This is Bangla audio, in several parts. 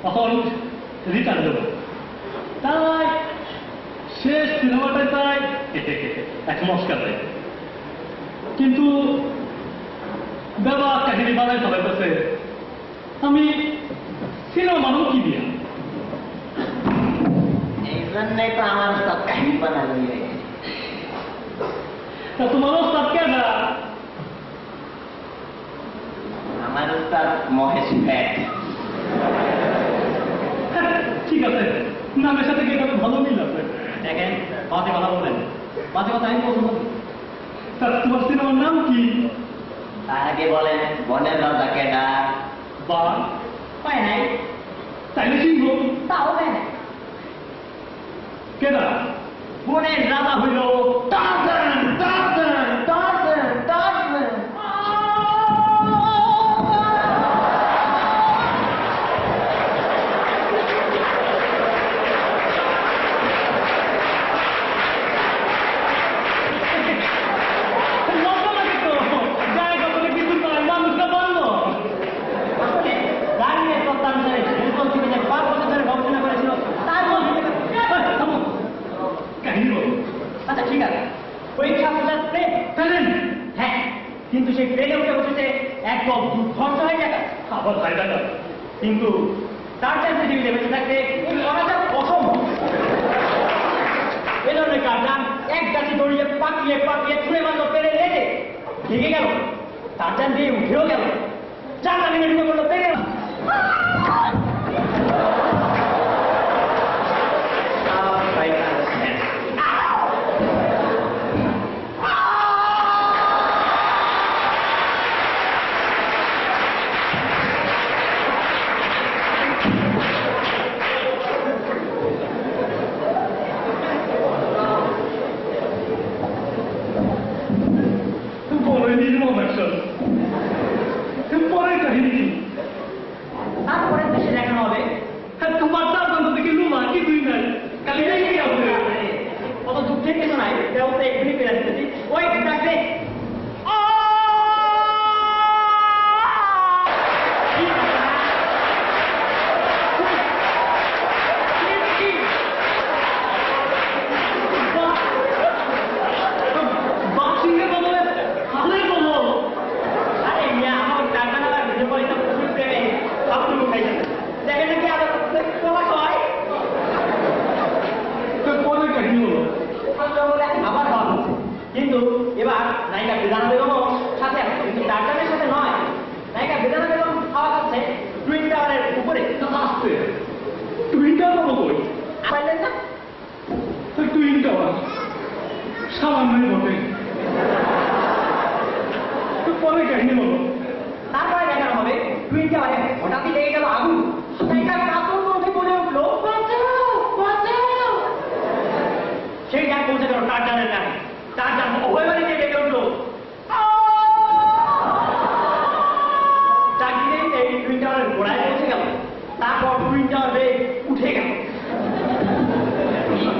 তখন রিটার্ন দেবো, তাই শেষ সিনেমাটায় তাই এক মস্কার দেয়, কিন্তু দেওয়া কাহিনী বানাই চালাইতেছে, আমি সিনেমা মানুষ কি দিয়া এই জন্যই তো আমার সব কাহিনী বানানো তা তোমার ওস্তাদ কেনা? আমার উস্তাদ মহেশ ভ্যাট। ঠিক আছে, নামের সাথে কি এটা ভালো মিল আছে। দেখেন বাজে কথা বলবেন, বাজে কথা আমি পছন্দ করি। তা তোমার সিনেমার নাম কি? তার আগে বলেন বনের রাজা কেডা? বা পায় নাই, তাইলে সিংহ তাও পায় নাই। কেনা? বনের রাজা হইল টার্জান, টার্জান, টার্জান, টার্জান। লজ্জা লাগে তো, জায়গা বলে কিছু নয়, মানুষটা বলল। আসলে গাড়ির তত্ত্বানুসারে ভূগোল থেকে যে 5 বছর ধরে গবেষণা করেছিল তার মধ্যে থামো, কাহিনী বলো। আচ্ছা ঠিক আছে, পরীক্ষা আপনার প্রেম প্রেম? হ্যাঁ, কিন্তু সেই ট্রেনে উঠে বসেছে একদম ধ্বংস হয়ে গেছে। আবার ভাই দেখা, কিন্তু তার চাই পৃথিবীতে বেঁচে থাকতে এই করাটা অসম্ভব। এ ধরনের কারণ এক গাছে দড়িয়ে পাকিয়ে পাকিয়ে ছুঁড়ে মারল পেরে লেগে ভেঙে গেল, তার চান দিয়ে উঠেও গেল, চারটা ভেঙে ঢুকে পড়লো পেরে। বড় নির্মম অ্যাকশন। পরের কাহিনী কি? তারপরে দেশে দেখানো হবে হ্যাঁ, তোমার তার বন্ধ থেকে লুমা কিছুই নাই, খালি দেখি আছে। অত যুদ্ধের কিছু নাই, দেওয়াতে এক্ষুনি পেরে দিতেছি। ওই ডাকবে বাক্সিংয়ের বদলে হালের বলো। আরে মিয়া, আমার টাকা না ভিডিও করে তো ফুল প্রেমে আপনি খাই যাবেন। দেখেন নাকি আবার তোমার হয় পরের কাহিনী হলো, আবার খাওয়া হচ্ছে। কিন্তু এবার নায়িকা বেদানা বেগমও সাথে আছে, কিন্তু টার্জানের সাথে নয়। নায়িকা বেদানা বেগম খাওয়া খাচ্ছে টুইন টাওয়ারের উপরে। আসতে টুইনটা পাবো কই? পাইলেন না? টুইনটা সামান্যই বটে। পরের কাহিনী হলো, তারপরে দেখানো হবে টুইন টাওয়ারে হঠাৎই লেগে গেল আগুন। নায়িকা কাতর কণ্ঠে বলে উঠলো বাঁচাও, বাঁচাও। সেই ডাক পৌঁছে গেল টার্জানের কানে। টার্জান অভয়বাড়িতে ডেকে উঠলো ডাক দিলেই এই টুইন টাওয়ারের গোড়ায় পৌঁছে গেল। তারপর টুইন টাওয়ার বেগ উঠে গেল।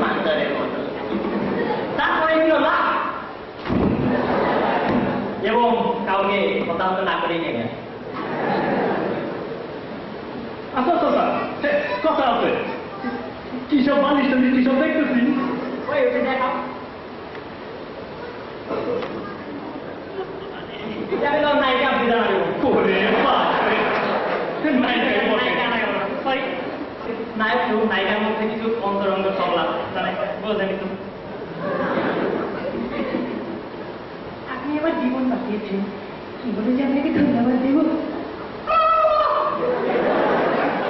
মান্তরের মতো। তারপরে ছিল লাভ এবং কাউকে হতাহত না করে নিয়ে গেল। আচ্ছা আচ্ছা, কথা আছে, কিসব বালিশ টালিশ কিসব দেখতেছি। ওই ওটা দেখাও। এটা হলো নায়িকা বেদানা বেগম। ওরে বাপরে, নায়িকা বটে। সরি, নায়ক এবং নায়িকার মধ্যে কিছু অন্তরঙ্গ সংলাপ মানে বোঝেন একটু। আপনি আমার জীবন বাঁচিয়েছেন, কি বলে যে আপনাকে ধন্যবাদ দেব।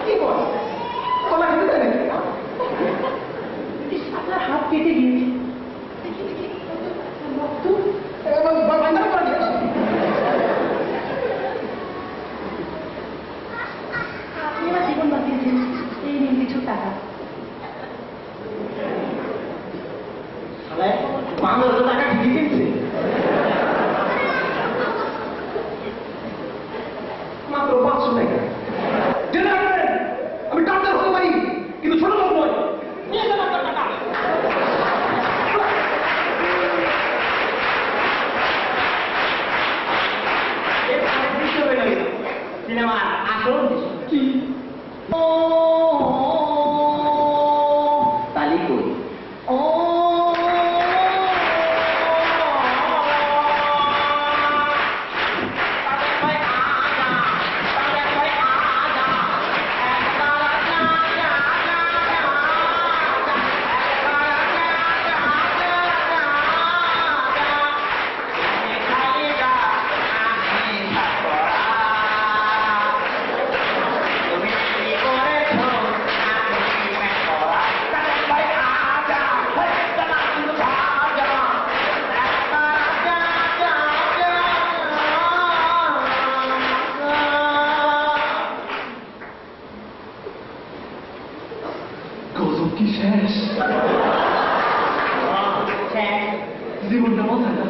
কি বল, কলা খেতে দেয় নাকি? আপনার হাত কেটে গিয়েছে, দেখি দেখি রক্ত বাঁধা করে দিয়েছে। আপনি আমার জীবন বাঁচিয়েছেন, এই নিন কিছু টাকা। বাংলার টাকা ঠিকই কিনছে। মাত্র 500 টাকা। জেনে রাখবেন, আমি ডাক্তার হতে পারি, কিন্তু ছোট লোক নয়। নিয়ে যান আপনার টাকা। এর পরের দৃশ্য হয়ে গেল সিনেমার আসল দৃশ্য। কি তালি কই গজব কি শেষ জীবনটা মজা না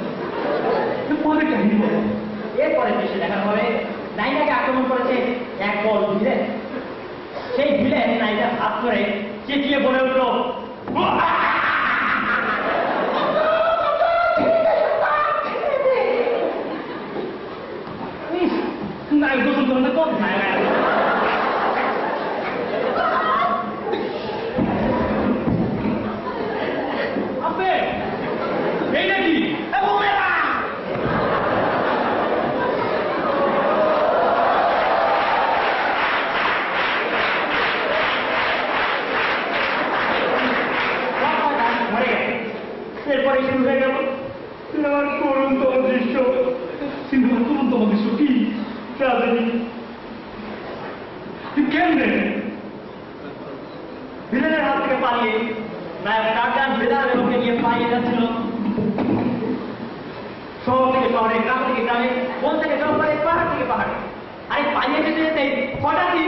পরে কাহিনী বলো এরপরে দেশে দেখা হবে নায়িকাকে আক্রমণ করেছে এক বল ভিলেন সেই ভিলেন নায়িকার হাত ধরে চেঁচিয়ে বলে উঠল নাই গোসল করো না কম নাই আপে এই নাকি মরে গেছে এরপরে শুরু হয়ে গেল সিনেমার করুণতম দৃশ্য সিনেমার করুণতম দৃশ্য কি ট্রাজেডি কেমনে ভিলেনের হাত থেকে পালিয়ে নায়ক টারজান বেদার লোককে নিয়ে পালিয়ে যাচ্ছিল শহর থেকে শহরে গ্রাম থেকে গ্রামে বন থেকে জঙ্গলে পাহাড় থেকে পাহাড়ে আরে পালিয়ে যেতে যেতে হঠাৎই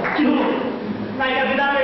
কি হলো নায়িকা বেদার